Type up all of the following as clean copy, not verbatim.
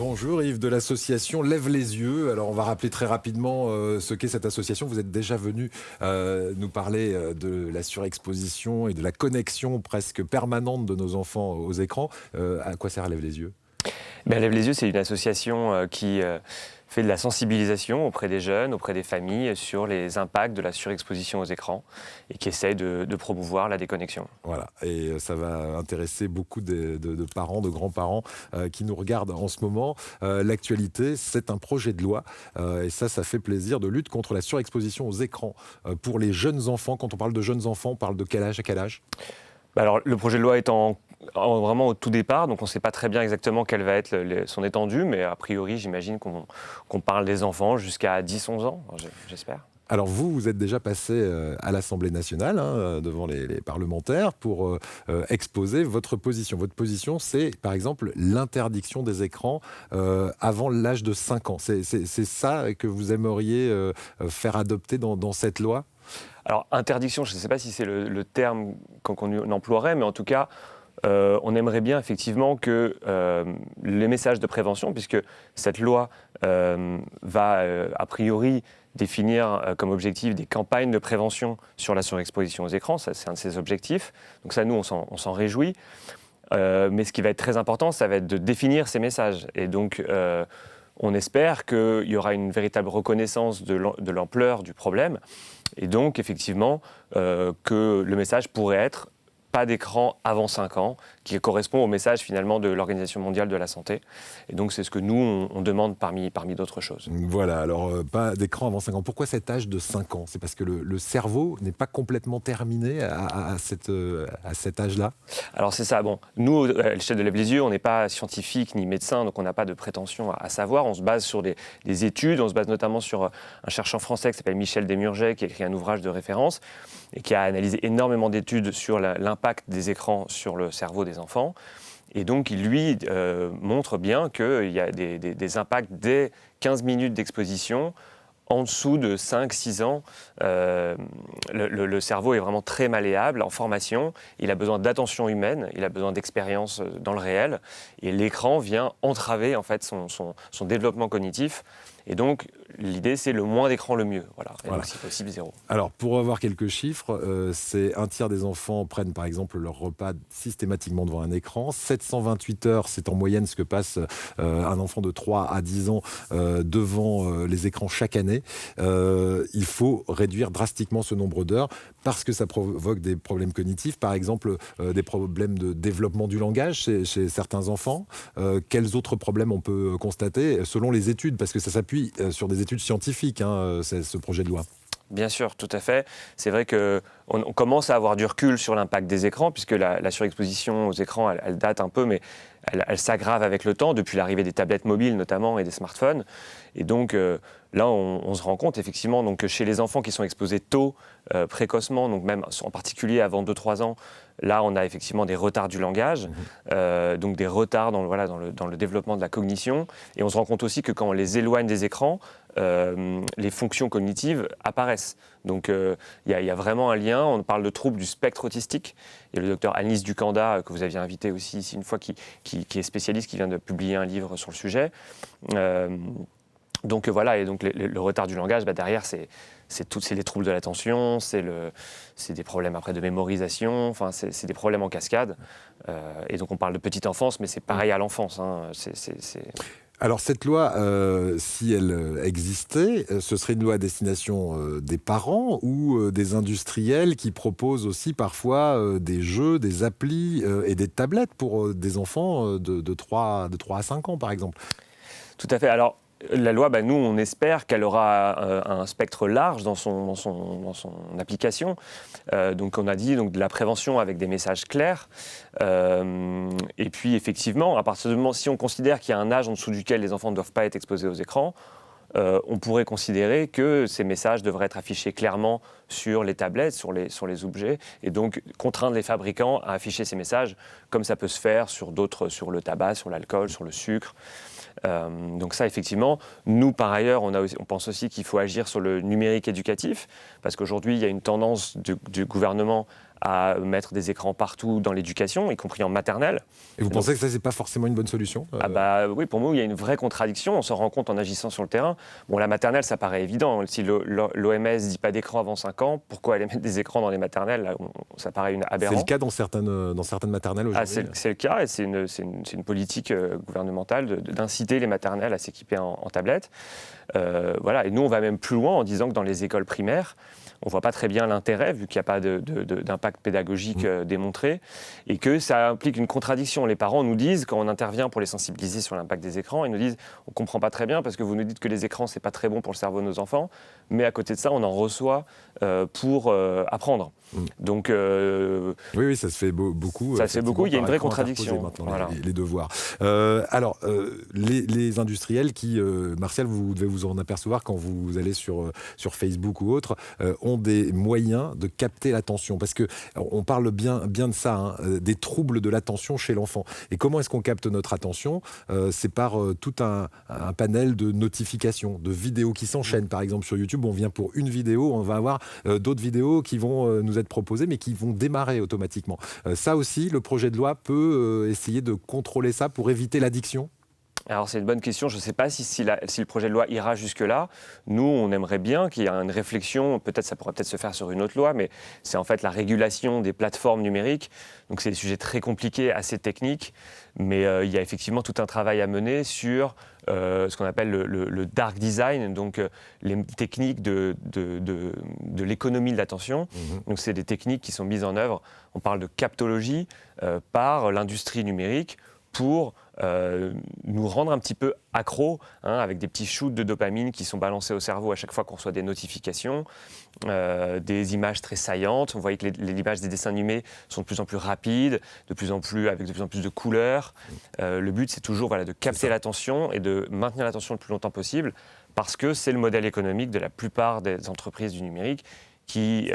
Bonjour Yves de l'association Lève les yeux. Alors on va rappeler très rapidement ce qu'est cette association. Vous êtes déjà venu nous parler de la surexposition et de la connexion presque permanente de nos enfants aux écrans. À quoi sert Lève les yeux ? Lève les yeux, c'est une association qui fait de la sensibilisation auprès des jeunes, auprès des familles sur les impacts de la surexposition aux écrans et qui essaie de promouvoir la déconnexion. Voilà, et ça va intéresser beaucoup de parents, de grands-parents qui nous regardent en ce moment. L'actualité, c'est un projet de loi et ça fait plaisir, de lutte contre la surexposition aux écrans pour les jeunes enfants. Quand on parle de jeunes enfants, on parle de quel âge à quel âge ? Alors, le projet de loi est vraiment au tout départ, donc on ne sait pas très bien exactement quelle va être son étendue, mais a priori, j'imagine qu'on parle des enfants jusqu'à 10-11 ans, j'espère. Alors vous êtes déjà passé à l'Assemblée nationale, devant les parlementaires, pour exposer votre position. Votre position, c'est par exemple l'interdiction des écrans avant l'âge de 5 ans. C'est ça que vous aimeriez faire adopter dans cette loi ? Alors, interdiction, je ne sais pas si c'est le terme qu'on emploierait, mais en tout cas, on aimerait bien effectivement que les messages de prévention, puisque cette loi va a priori définir comme objectif des campagnes de prévention sur la surexposition aux écrans, ça c'est un de ses objectifs, donc ça nous on s'en réjouit, mais ce qui va être très important, ça va être de définir ces messages, et donc on espère qu'il y aura une véritable reconnaissance de l'ampleur du problème, et donc effectivement que le message pourrait être pas d'écran avant 5 ans, qui correspond au message finalement de l'Organisation mondiale de la santé. Et donc c'est ce que nous, on demande parmi d'autres choses. Voilà, alors pas d'écran avant 5 ans. Pourquoi cet âge de 5 ans ? C'est parce que le cerveau n'est pas complètement terminé à cet âge-là ? Alors c'est ça, bon, nous, à l'échelle de Lève les yeux, on n'est pas scientifique ni médecin, donc on n'a pas de prétention à savoir. On se base sur des études, on se base notamment sur un chercheur français qui s'appelle Michel Desmurget, qui a écrit un ouvrage de référence et qui a analysé énormément d'études sur l'impact des écrans sur le cerveau des enfants. Et donc, il lui montre bien qu'il y a des impacts dès 15 minutes d'exposition. En dessous de 5-6 ans, le cerveau est vraiment très malléable, en formation. Il a besoin d'attention humaine, il a besoin d'expérience dans le réel. Et l'écran vient entraver en fait, son développement cognitif. Et donc, l'idée, c'est le moins d'écran, le mieux. Voilà. Et donc, si possible, 0. Alors, pour avoir quelques chiffres, c'est un tiers des enfants prennent, par exemple, leur repas systématiquement devant un écran. 728 heures, c'est en moyenne ce que passe un enfant de 3 à 10 ans devant les écrans chaque année. Il faut réduire drastiquement ce nombre d'heures parce que ça provoque des problèmes cognitifs, par exemple des problèmes de développement du langage chez certains enfants. Quels autres problèmes on peut constater selon les études, parce que ça s'appuie sur des études scientifiques, ce projet de loi. Bien sûr, tout à fait. C'est vrai qu'on commence à avoir du recul sur l'impact des écrans, puisque la surexposition aux écrans, elle date un peu, mais elle s'aggrave avec le temps, depuis l'arrivée des tablettes mobiles notamment et des smartphones. Et donc là, on se rend compte effectivement donc, que chez les enfants qui sont exposés tôt, précocement, donc même en particulier avant 2-3 ans, là, on a effectivement des retards du langage, donc des retards dans le développement de la cognition. Et on se rend compte aussi que quand on les éloigne des écrans, les fonctions cognitives apparaissent. Donc il y a vraiment un lien. On parle de troubles du spectre autistique. Il y a le docteur Anis Ducanda, que vous aviez invité aussi ici une fois, qui est spécialiste, qui vient de publier un livre sur le sujet. Donc voilà, et donc le retard du langage, derrière, c'est les troubles de l'attention, c'est des problèmes après de mémorisation, enfin c'est des problèmes en cascade. Et donc on parle de petite enfance, mais c'est pareil à l'enfance. Alors cette loi, si elle existait, ce serait une loi à destination des parents ou des industriels qui proposent aussi parfois des jeux, des applis et des tablettes pour des enfants de 3 à 5 ans par exemple. Tout à fait. Alors, la loi, nous, on espère qu'elle aura un spectre large dans son application. Donc, on a dit donc, de la prévention avec des messages clairs. Et puis, effectivement, à partir du moment, si on considère qu'il y a un âge en dessous duquel les enfants ne doivent pas être exposés aux écrans, on pourrait considérer que ces messages devraient être affichés clairement sur les tablettes, sur les objets, et donc contraindre les fabricants à afficher ces messages, comme ça peut se faire sur sur le tabac, sur l'alcool, sur le sucre. Donc ça, effectivement, nous, par ailleurs, on pense aussi qu'il faut agir sur le numérique éducatif, parce qu'aujourd'hui, il y a une tendance du gouvernement à mettre des écrans partout dans l'éducation, y compris en maternelle. Et vous pensez que ça, c'est pas forcément une bonne solution? Ah bah oui, pour moi, il y a une vraie contradiction. On s'en rend compte en agissant sur le terrain. Bon, la maternelle, ça paraît évident. Si l'OMS dit pas d'écran avant 5 ans, pourquoi aller mettre des écrans dans les maternelles? Là, ça paraît une aberrance. C'est le cas dans certaines maternelles aujourd'hui? C'est le cas, et c'est une politique gouvernementale d'inciter les maternelles à s'équiper en tablettes. Voilà. Et nous, on va même plus loin en disant que dans les écoles primaires, on ne voit pas très bien l'intérêt, vu qu'il n'y a pas d'impact pédagogique démontré, et que ça implique une contradiction. Les parents nous disent, quand on intervient pour les sensibiliser sur l'impact des écrans, ils nous disent « on ne comprend pas très bien parce que vous nous dites que les écrans, ce n'est pas très bon pour le cerveau de nos enfants, mais à côté de ça, on en reçoit pour apprendre ». Donc, oui, ça se fait beaucoup. Ça se fait beaucoup, il y a une vraie contradiction. Maintenant, voilà. les devoirs. Alors, les industriels qui, Martial, vous devez vous en apercevoir quand vous allez sur Facebook ou autre, ont des moyens de capter l'attention. Parce qu'on parle bien de ça, hein, des troubles de l'attention chez l'enfant. Et comment est-ce qu'on capte notre attention? C'est par tout un panel de notifications, de vidéos qui s'enchaînent. Par exemple, sur YouTube, on vient pour une vidéo, on va avoir d'autres vidéos qui vont nous être proposées, mais qui vont démarrer automatiquement. Ça aussi, le projet de loi peut essayer de contrôler ça pour éviter l'addiction? Alors c'est une bonne question, je ne sais pas si le projet de loi ira jusque-là. Nous, on aimerait bien qu'il y ait une réflexion, peut-être ça pourrait se faire sur une autre loi, mais c'est en fait la régulation des plateformes numériques. Donc c'est des sujets très compliqués, assez techniques, mais il y a effectivement tout un travail à mener sur ce qu'on appelle le dark design, donc les techniques de l'économie de l'attention. Donc c'est des techniques qui sont mises en œuvre, on parle de captologie, par l'industrie numérique, pour nous rendre un petit peu accros, hein, avec des petits shoots de dopamine qui sont balancés au cerveau à chaque fois qu'on reçoit des notifications, des images très saillantes. On voit que les images des dessins animés sont de plus en plus rapides, avec de plus en plus de couleurs. Le but, c'est toujours de capter l'attention et de maintenir l'attention le plus longtemps possible, parce que c'est le modèle économique de la plupart des entreprises du numérique qui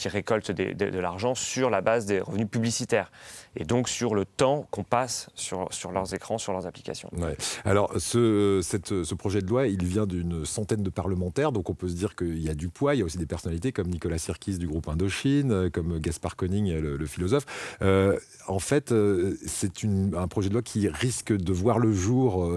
récoltent de l'argent sur la base des revenus publicitaires et donc sur le temps qu'on passe sur leurs écrans, sur leurs applications. Ouais. Alors, ce projet de loi, il vient d'une centaine de parlementaires, donc on peut se dire qu'il y a du poids. Il y a aussi des personnalités comme Nicolas Sirkis du groupe Indochine, comme Gaspard Koenig, le philosophe. En fait, c'est un projet de loi qui risque de voir le jour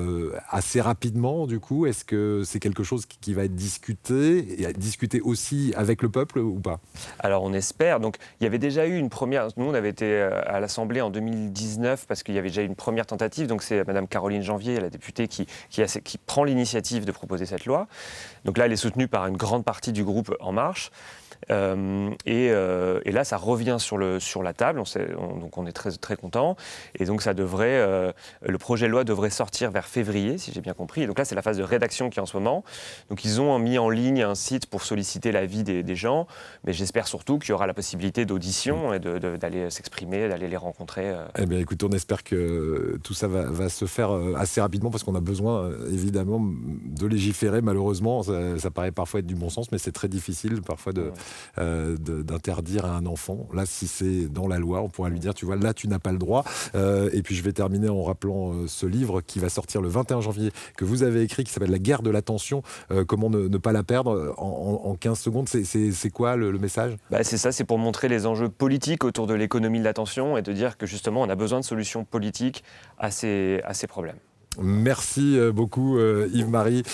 assez rapidement, du coup. Est-ce que c'est quelque chose qui va être discuté, et discuté aussi avec le peuple ou pas? Alors, on espère. Donc, il y avait déjà eu une première... Nous, on avait été à l'Assemblée en 2019 parce qu'il y avait déjà eu une première tentative. Donc, c'est Madame Caroline Janvier, la députée, qui prend l'initiative de proposer cette loi. Donc là, elle est soutenue par une grande partie du groupe En Marche. Et là, ça revient sur la table, donc on est très, très content. Et donc le projet de loi devrait sortir vers février, si j'ai bien compris. Et donc là, c'est la phase de rédaction qui est en ce moment. Donc ils ont mis en ligne un site pour solliciter l'avis des gens, mais j'espère surtout qu'il y aura la possibilité d'audition et d'aller s'exprimer, d'aller les rencontrer. Eh bien, écoute, on espère que tout ça va se faire assez rapidement, parce qu'on a besoin, évidemment, de légiférer. Malheureusement, ça paraît parfois être du bon sens, mais c'est très difficile parfois d'interdire à un enfant. Là, si c'est dans la loi, on pourra lui dire, tu vois, là, tu n'as pas le droit. Et puis, je vais terminer en rappelant ce livre qui va sortir le 21 janvier, que vous avez écrit, qui s'appelle La guerre de l'attention, comment ne pas la perdre en 15 secondes. C'est quoi le message? C'est ça, c'est pour montrer les enjeux politiques autour de l'économie de l'attention et de dire que justement, on a besoin de solutions politiques à ces problèmes. Merci beaucoup Yves-Marie.